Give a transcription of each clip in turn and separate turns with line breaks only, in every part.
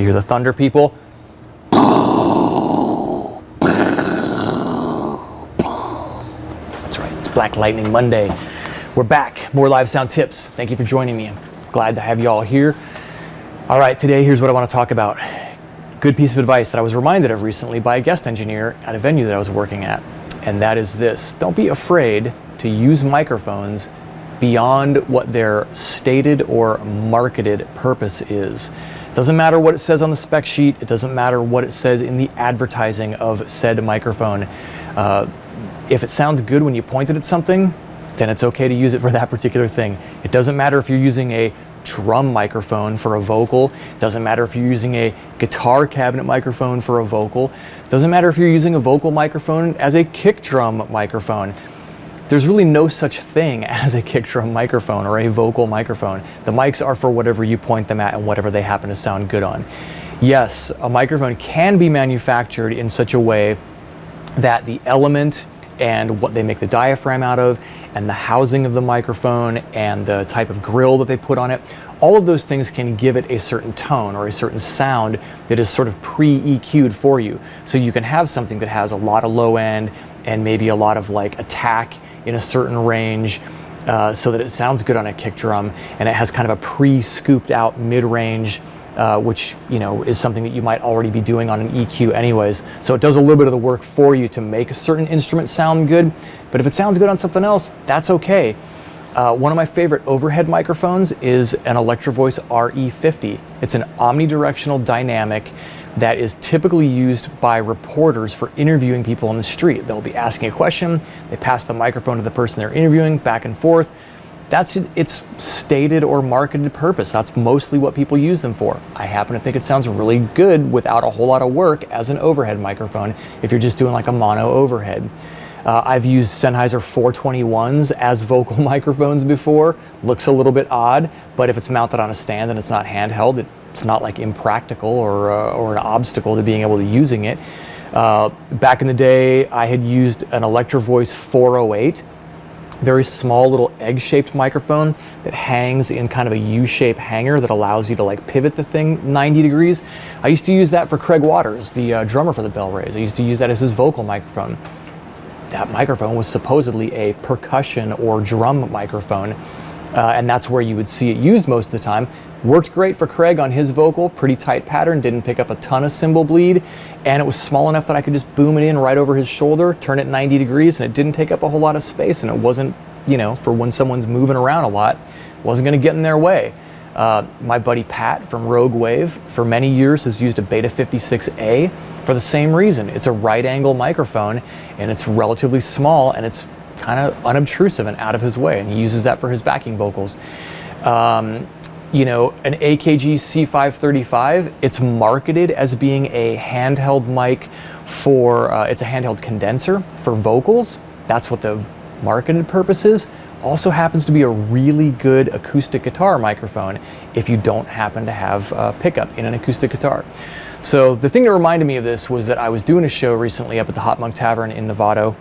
You hear the thunder, people? That's right, it's Black Lightning Monday. We're back, more live sound tips. Thank you for joining me. I'm glad to have you all here. All right, today here's what I want to talk about. Good piece of advice that I was reminded of recently by a guest engineer at a venue that I was working at. And that is this: don't be afraid to use microphones beyond what their stated or marketed purpose is. Doesn't matter what it says on the spec sheet. It doesn't matter what it says in the advertising of said microphone. If it sounds good when you point it at something, then it's okay to use it for that particular thing. It doesn't matter if you're using a drum microphone for a vocal. Doesn't matter if you're using a guitar cabinet microphone for a vocal. Doesn't matter if you're using a vocal microphone as a kick drum microphone. There's really no such thing as a kick drum microphone or a vocal microphone. The mics are for whatever you point them at and whatever they happen to sound good on. Yes, a microphone can be manufactured in such a way that the element and what they make the diaphragm out of, and the housing of the microphone, and the type of grill that they put on it, all of those things can give it a certain tone or a certain sound that is sort of pre-EQ'd for you. So you can have something that has a lot of low end and maybe a lot of like attack in a certain range, so that it sounds good on a kick drum, and it has kind of a pre-scooped out mid-range, which, you know, is something that you might already be doing on an EQ anyways. So it does a little bit of the work for you to make a certain instrument sound good, but if it sounds good on something else, that's okay. One of my favorite overhead microphones is an Electro-Voice RE50. It's an omnidirectional dynamic that is typically used by reporters for interviewing people on the street. They'll be asking a question, they pass the microphone to the person they're interviewing, back and forth. That's its stated or marketed purpose. That's mostly what people use them for. I happen to think it sounds really good without a whole lot of work as an overhead microphone if you're just doing like a mono overhead. I've used Sennheiser 421s as vocal microphones before. Looks a little bit odd, but if it's mounted on a stand and it's not handheld, it's not like impractical or an obstacle to being able to using it. Back in the day, I had used an Electro-Voice 408, very small little egg-shaped microphone that hangs in kind of a U-shaped hanger that allows you to like pivot the thing 90 degrees. I used to use that for Craig Waters, the drummer for the BellRays. I used to use that as his vocal microphone. That microphone was supposedly a percussion or drum microphone, and that's where you would see it used most of the time. Worked great for Craig on his vocal, pretty tight pattern, didn't pick up a ton of cymbal bleed, and it was small enough that I could just boom it in right over his shoulder, turn it 90 degrees, and it didn't take up a whole lot of space, and it wasn't, you know, for when someone's moving around a lot, wasn't gonna get in their way. My buddy Pat from Rogue Wave for many years has used a Beta 56A for the same reason. It's a right angle microphone, and it's relatively small, and it's kind of unobtrusive and out of his way, and he uses that for his backing vocals. You know, an AKG C535, it's marketed as being a handheld mic for, it's a handheld condenser for vocals. That's what the marketed purpose is. Also happens to be a really good acoustic guitar microphone if you don't happen to have a pickup in an acoustic guitar. So the thing that reminded me of this was that I was doing a show recently up at the Hot Monk Tavern in Novato,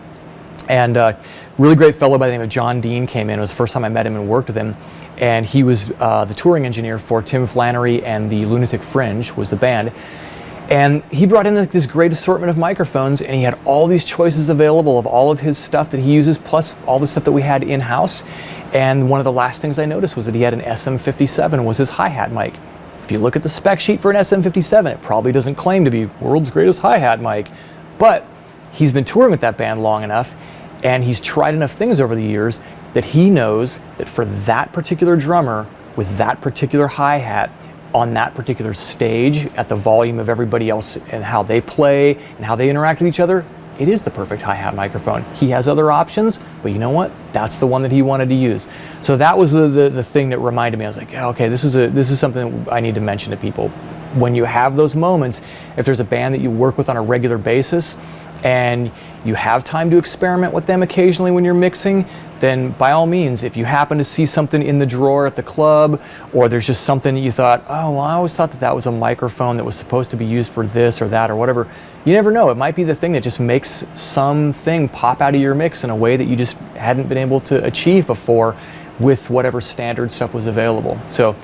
and a really great fellow by the name of John Dean came in. It was the first time I met him and worked with him. And he was the touring engineer for Tim Flannery and the Lunatic Fringe was the band. And he brought in this great assortment of microphones, and he had all these choices available of all of his stuff that he uses, plus all the stuff that we had in-house. And one of the last things I noticed was that he had an SM57 was his hi-hat mic. If you look at the spec sheet for an SM57, it probably doesn't claim to be world's greatest hi-hat mic, but he's been touring with that band long enough, and he's tried enough things over the years that he knows that for that particular drummer with that particular hi-hat on that particular stage at the volume of everybody else and how they play and how they interact with each other, it is the perfect hi-hat microphone. He has other options, but you know what? That's the one that he wanted to use. So that was the thing that reminded me. I was like, okay, this is something I need to mention to people. When you have those moments, if there's a band that you work with on a regular basis and you have time to experiment with them occasionally when you're mixing, then by all means, if you happen to see something in the drawer at the club, or there's just something that you thought, oh, well, I always thought that was a microphone that was supposed to be used for this or that or whatever, you never know. It might be the thing that just makes something pop out of your mix in a way that you just hadn't been able to achieve before with whatever standard stuff was available. So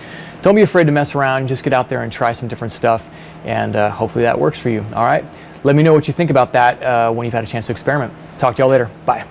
don't be afraid to mess around, just get out there and try some different stuff. and hopefully that works for you. All right, let me know what you think about that when you've had a chance to experiment. Talk to y'all later. Bye.